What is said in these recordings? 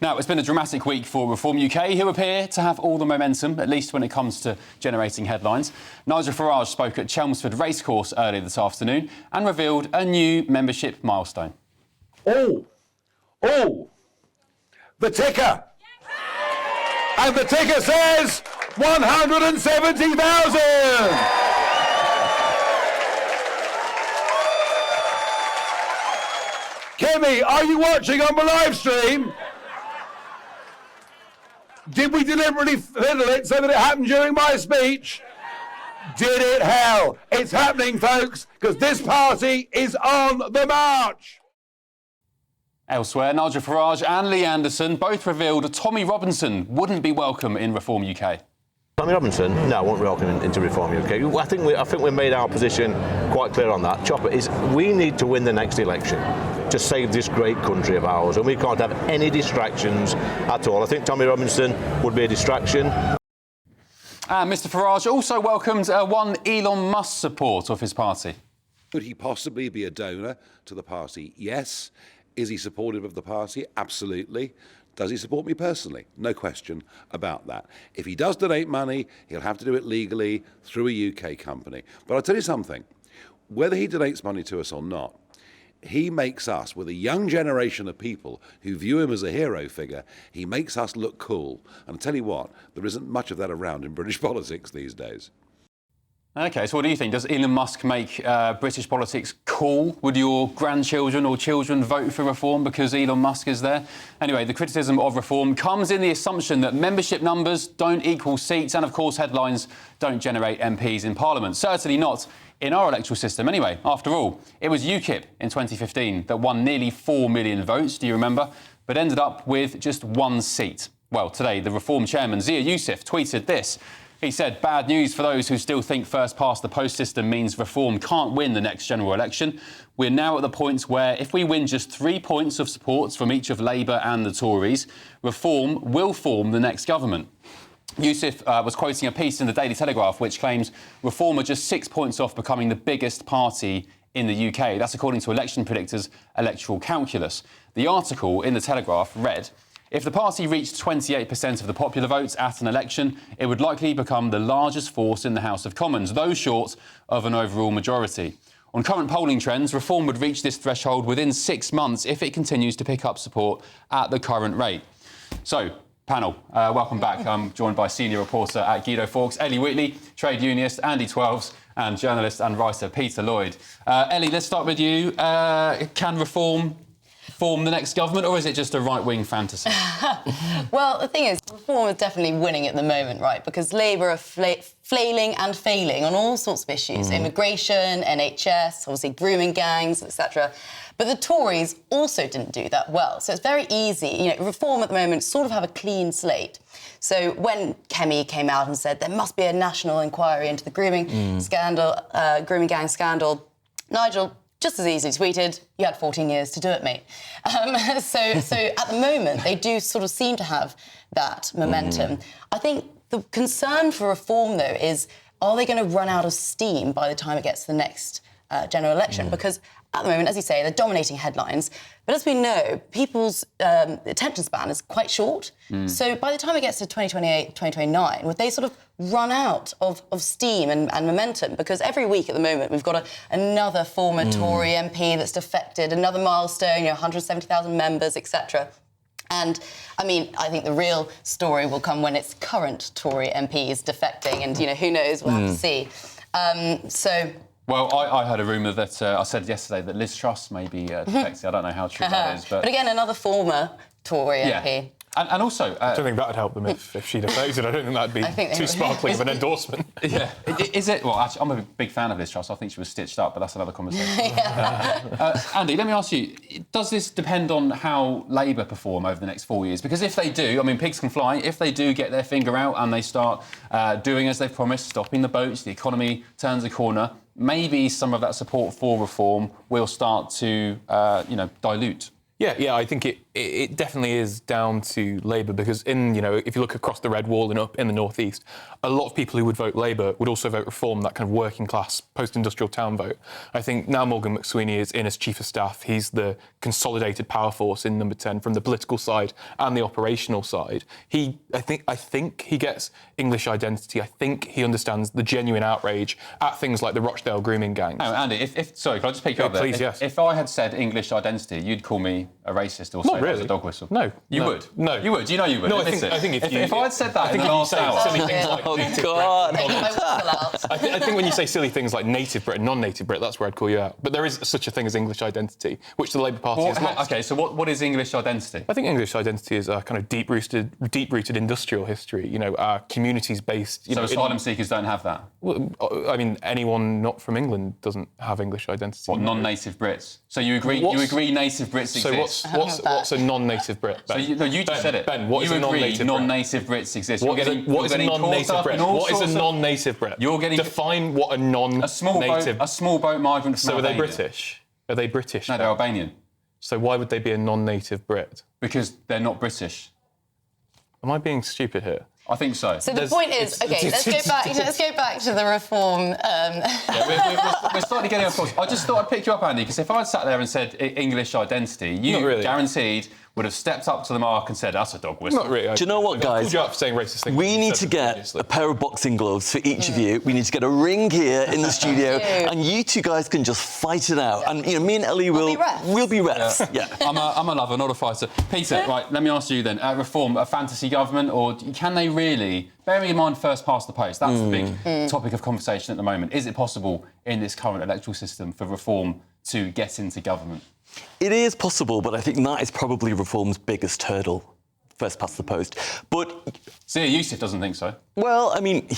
Now, it's been a dramatic week for Reform UK, who appear to have all the momentum, at least when it comes to generating headlines. Nigel Farage spoke at Chelmsford Racecourse earlier this afternoon and revealed a new membership milestone. The ticker! And the ticker says 170,000! Kemi, are you watching on the live stream? Did we deliberately fiddle it so that it happened during my speech? Did it, hell? It's happening, folks, because this party is on the march. Elsewhere, Nigel Farage and Lee Anderson both revealed Tommy Robinson wouldn't be welcome in Reform UK. Tommy Robinson? No, won't be welcome into Reform UK. I think we made our position quite clear on that. Chopper is we need to win the next election to save this great country of ours, and we can't have any distractions at all. I think Tommy Robinson would be a distraction. And Mr Farage also welcomed one Elon Musk support of his party. Could he possibly be a donor to the party? Yes. Is he supportive of the party? Absolutely. Does he support me personally? No question about that. If he does donate money, he'll have to do it legally through a UK company. But I'll tell you something, whether he donates money to us or not, he makes us, with a young generation of people who view him as a hero figure, he makes us look cool. And I'll tell you what, there isn't much of that around in British politics these days. OK, so what do you think? Does Elon Musk make British politics cool? Would your grandchildren or children vote for Reform because Elon Musk is there? Anyway, the criticism of Reform comes in the assumption that membership numbers don't equal seats and, of course, headlines don't generate MPs in Parliament. Certainly not in our electoral system. Anyway, after all, it was UKIP in 2015 that won nearly 4 million votes, do you remember, but ended up with just one seat. Well, today, the Reform chairman, Zia Youssef, tweeted this. He said, bad news for those who still think first-past-the-post system means Reform can't win the next general election. We're now at the point where if we win just 3 points of support from each of Labour and the Tories, Reform will form the next government. Youssef was quoting a piece in the Daily Telegraph which claims Reform are just 6 points off becoming the biggest party in the UK. That's according to election predictors' electoral calculus. The article in the Telegraph read, if the party reached 28% of the popular votes at an election, it would likely become the largest force in the House of Commons, though short of an overall majority. On current polling trends, Reform would reach this threshold within 6 months if it continues to pick up support at the current rate. So, panel, welcome back. I'm joined by senior reporter at Guido Fawkes, Ellie Wheatley, trade unionist Andy Twelves, and journalist and writer Peter Lloyd. Ellie, let's start with you. Can Reform form the next government, or is it just a right-wing fantasy? Well, the thing is, Reform is definitely winning at the moment, right? Because Labour are flailing and failing on all sorts of issues. Immigration, NHS, obviously grooming gangs, etc. But the Tories also didn't do that well. So it's very easy. You know, Reform at the moment sort of have a clean slate. So when Kemi came out and said there must be a national inquiry into the grooming scandal, grooming gang scandal, Nigel just as easily tweeted, you had 14 years to do it, mate. So at the moment, they do sort of seem to have that momentum. I think the concern for Reform, though, is are they going to run out of steam by the time it gets to the next general election? Because at the moment, as you say, they're dominating headlines. But as we know, people's attention span is quite short. So by the time it gets to 2028, 2029, would they sort of run out of steam and momentum? Because every week at the moment, we've got another former Tory MP that's defected, another milestone, 170,000 members, etc. And, I mean, I think the real story will come when it's current Tory MPs defecting and, who knows, we'll have to see. Well, I heard a rumour that I said yesterday that Liz Truss may be defecting. I don't know how true that is. But again, another former Tory MP. And also... I don't think that would help them if she defected. I don't think that would be too sparkling of an endorsement. Yeah. Is it? Well, actually, I'm a big fan of Liz Truss. I think she was stitched up, but that's another conversation. Andy, let me ask you, does this depend on how Labour perform over the next 4 years? Because if they do, I mean, pigs can fly. If they do get their finger out and they start doing as they've promised, stopping the boats, the economy turns a corner, maybe some of that support for Reform will start to, dilute. Yeah, I think it definitely is down to Labour because if you look across the Red Wall and up in the northeast, a lot of people who would vote Labour would also vote Reform, that kind of working class post-industrial town vote. I think now Morgan McSweeney is in as Chief of Staff. He's the consolidated power force in Number 10 from the political side and the operational side. I think he gets English identity. I think he understands the genuine outrage at things like the Rochdale grooming gangs. Oh, Andy, sorry, can I just pick you up there? Please, yes. If I had said English identity, you'd call me a racist or say I was a dog whistle. No. You would? No. You would? You know you would? No, I think if I had said that in the last hour... God. I think when you say silly things like native Brit and non-native Brit, that's where I'd call you out. But there is such a thing as English identity, which the Labour Party has lost. OK, so what is English identity? I think English identity is a kind of deep-rooted industrial history, our communities-based... So asylum seekers don't have that? Well, I mean, anyone not from England doesn't have English identity. What, non-native Brits? So you agree native Brits exist? So what's a non-native Brit, Ben? So you just said it. Ben, what is a non-native Brit? Non-native Brits exist. What is a non-native Brit? What is a non-native Brit? Define what a non-native... A small boat migrant from Albania. So are they British? Are they British? No, they're Albanian. So why would they be a non-native Brit? Because they're not British. Am I being stupid here? I think so. So the point is, OK, let's go back to the Reform. We're slightly getting off course. I just thought I'd pick you up, Andy, because if I'd sat there and said English identity, you guaranteed would have stepped up to the mark and said, that's a dog whistle. Not really. Do you know what, guys? I called you out for saying racist things. We need to get a pair of boxing gloves for each of you. We need to get a ring here in the studio, and you two guys can just fight it out. And me and Ellie will be refs. Yeah. I'm a lover, not a fighter. Peter, right, let me ask you then. Reform, a fantasy government, or can they really, bearing in mind first past the post, that's the big topic of conversation at the moment. Is it possible in this current electoral system for Reform to get into government? It is possible, but I think that is probably Reform's biggest hurdle, first past the post. But Zia Youssef doesn't think so. Well, I mean,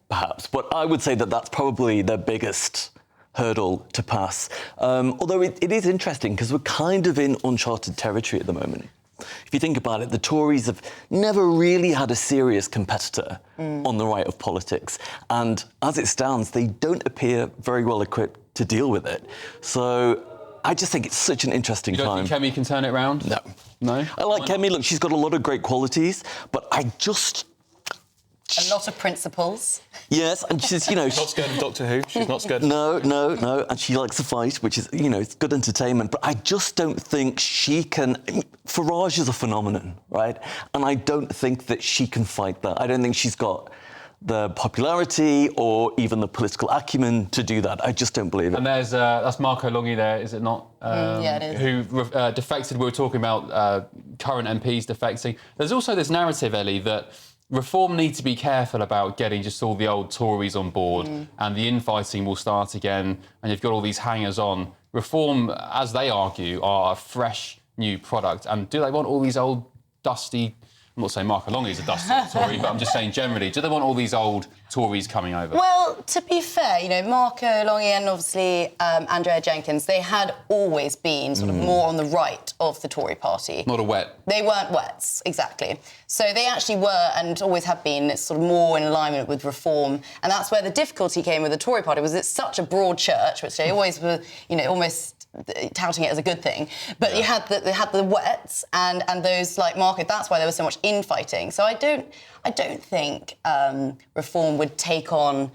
perhaps, but I would say that that's probably their biggest hurdle to pass. Although it is interesting because we're kind of in uncharted territory at the moment. If you think about it, the Tories have never really had a serious competitor on the right of politics. And as it stands, they don't appear very well equipped to deal with it. So I just think it's such an interesting time. You don't think Kemi can turn it around? No. No? I like Kemi. Look, she's got a lot of great qualities, but I just... A lot of principles. Yes, and she's, Not scared of Doctor Who. She's not scared. No. And she likes to fight, which is, it's good entertainment. But I just don't think she can... Farage is a phenomenon, right? And I don't think that she can fight that. I don't think she's got the popularity or even the political acumen to do that. I just don't believe it. And that's Marco Longi there, is it not? Yeah, it is. Who defected. We were talking about current MPs defecting. There's also this narrative, Ellie, that Reform need to be careful about getting just all the old Tories on board and the infighting will start again and you've got all these hangers-on. Reform, as they argue, are a fresh new product. And do they want all these old, dusty... I'm not saying Marco Longi is a dusty Tory, but I'm just saying generally, do they want all these old Tories coming over? Well, to be fair, Marco Longi and obviously Andrea Jenkins, they had always been sort of more on the right of the Tory party. Not a wet. They weren't wets, exactly. So they actually were, and always have been, sort of more in alignment with Reform. And that's where the difficulty came with the Tory party, was it's such a broad church, which they always were, almost touting it as a good thing. But they had the wets and those like Marco. That's why there was so much infighting. So I don't think Reform would take on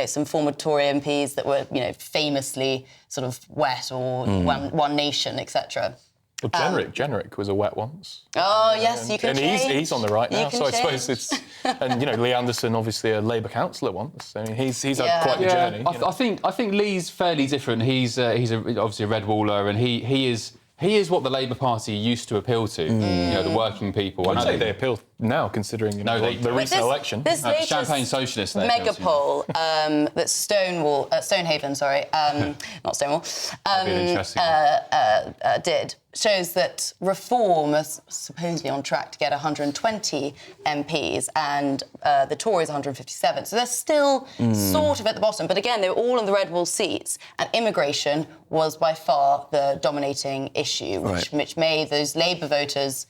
some former Tory MPs that were famously sort of wet or one nation, etc. Well, Generic was a wet once. Oh, yes, you can change. And he's on the right now, so I change. suppose it's... And, Lee Anderson, obviously a Labour councillor once. I mean, he's had quite the journey. I think Lee's fairly different. He's obviously a red waller, and he is what the Labour Party used to appeal to, the working people. I'd say they appeal now, considering the recent election. This Champagne socialist. Mega poll that Stonehaven, not Stonewall, did shows that Reform is supposedly on track to get 120 MPs and the Tories 157. So they're still sort of at the bottom. But again, they were all in the red wall seats, and immigration was by far the dominating issue, which made those Labour voters...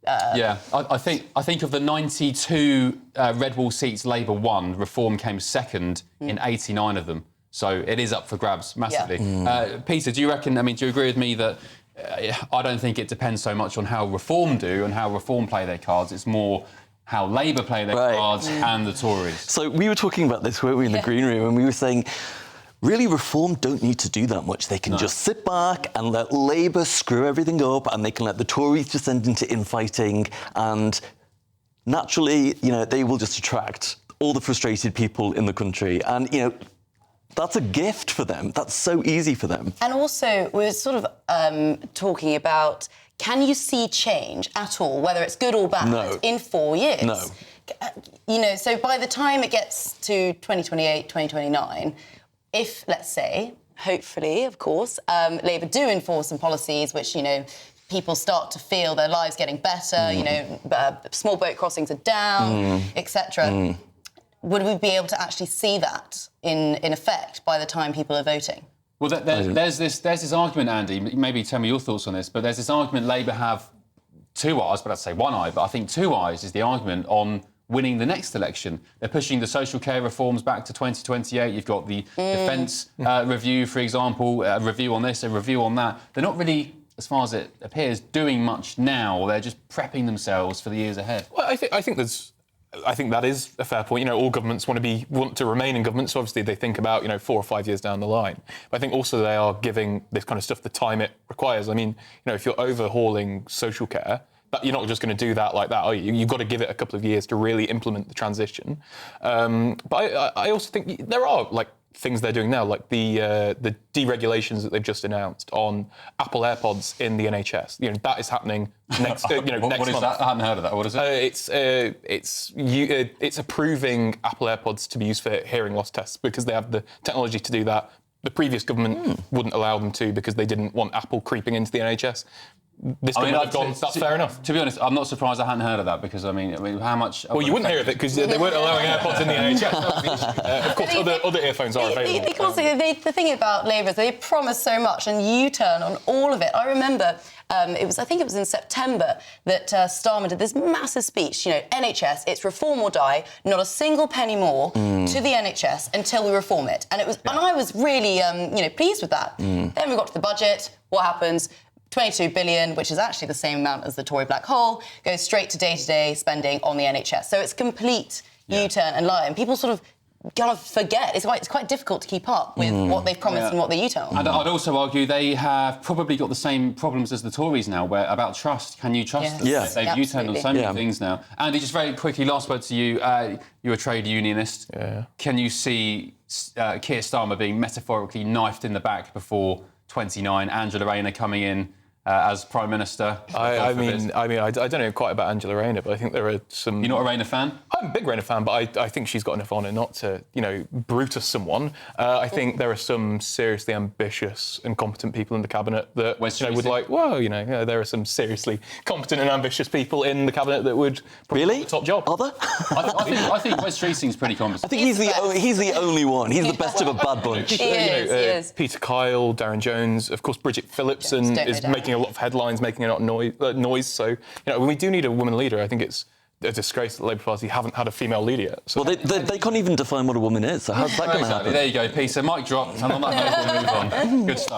I think of the 92 red wall seats Labour won, Reform came second in 89 of them. So it is up for grabs massively. Peter, do you agree with me that I don't think it depends so much on how Reform do and how Reform play their cards. It's more how Labour play their cards and the Tories. So we were talking about this, weren't we, in the green room, and we were saying, really, Reform don't need to do that much. They can just sit back and let Labour screw everything up, and they can let the Tories descend into infighting, and naturally, they will just attract all the frustrated people in the country. And, that's a gift for them. That's so easy for them. And also, we're sort of talking about, can you see change at all, whether it's good or bad, in 4 years? No. So by the time it gets to 2028, 2029, if, let's say, hopefully, of course, Labour do enforce some policies which, people start to feel their lives getting better, small boat crossings are down, etc. Would we be able to actually see that in effect by the time people are voting? Well, there's this argument, Andy, maybe tell me your thoughts on this, but there's this argument Labour have two eyes, but I'd say one eye, but I think two eyes is the argument on winning the next election. They're pushing the social care reforms back to 2028. You've got the defence review, for example, a review on this, a review on that. They're not really, as far as it appears, doing much now. They're just prepping themselves for the years ahead. Well, I think that is a fair point. All governments want to remain in government, so obviously they think about 4 or 5 years down the line. But I think also they are giving this kind of stuff the time it requires. I mean, if you're overhauling social care, you're not just going to do that like that, are you? You've got to give it a couple of years to really implement the transition. But I also think there are things they're doing now, like the deregulations that they've just announced on Apple AirPods in the NHS. That is happening next. What next is month. that? I hadn't heard of that. What is it? It's approving Apple AirPods to be used for hearing loss tests because they have the technology to do that. The previous government wouldn't allow them to because they didn't want Apple creeping into the NHS. This government have gone, that's fair enough. To be honest, I'm not surprised I hadn't heard of that because, I mean how much... Well, you wouldn't hear of it because they weren't allowing AirPods in the NHS. That was the issue. Of course, other earphones are available. Because the thing about Labour is they promise so much and U-turn on all of it. I remember I think it was in September that Starmer did this massive speech. NHS, it's reform or die. Not a single penny more to the NHS until we reform it. And and I was really pleased with that. Then we got to the budget. What happens? 22 billion, which is actually the same amount as the Tory black hole, goes straight to day-to-day spending on the NHS. So it's complete U-turn and lie. And people sort of kind of forget. It's quite difficult to keep up with what they've promised and what they U-turn on. And I'd also argue they have probably got the same problems as the Tories now, about trust. Can you trust them? Yeah. They've U-turned on so many things now. Andy, just very quickly, last word to you. You're a trade unionist. Yeah. Can you see Keir Starmer being metaphorically knifed in the back before 29, Angela Rayner coming in as Prime Minister? I don't know quite about Angela Rayner, but I think there are some... You're not a Rayner fan? I'm a big Rayner fan, but I think she's got enough honour not to, Brutus someone. I think there are some seriously ambitious and competent people in the cabinet that would like. Well, there are some seriously competent and ambitious people in the cabinet that would probably get the top job. Are there? I think Wes Streeting's pretty competent. I think he's the only one. He's the best of a bad bunch. He is. Peter Kyle, Darren Jones, of course, Bridget Phillipson is making a lot of headlines, making a lot of noise. So, when we do need a woman leader, I think it's a disgrace that the Labour Party haven't had a female leader yet. So. Well, they can't even define what a woman is, so how's that going to happen? There you go, Peter. Mic drop, and on that note, we'll move on. Good stuff.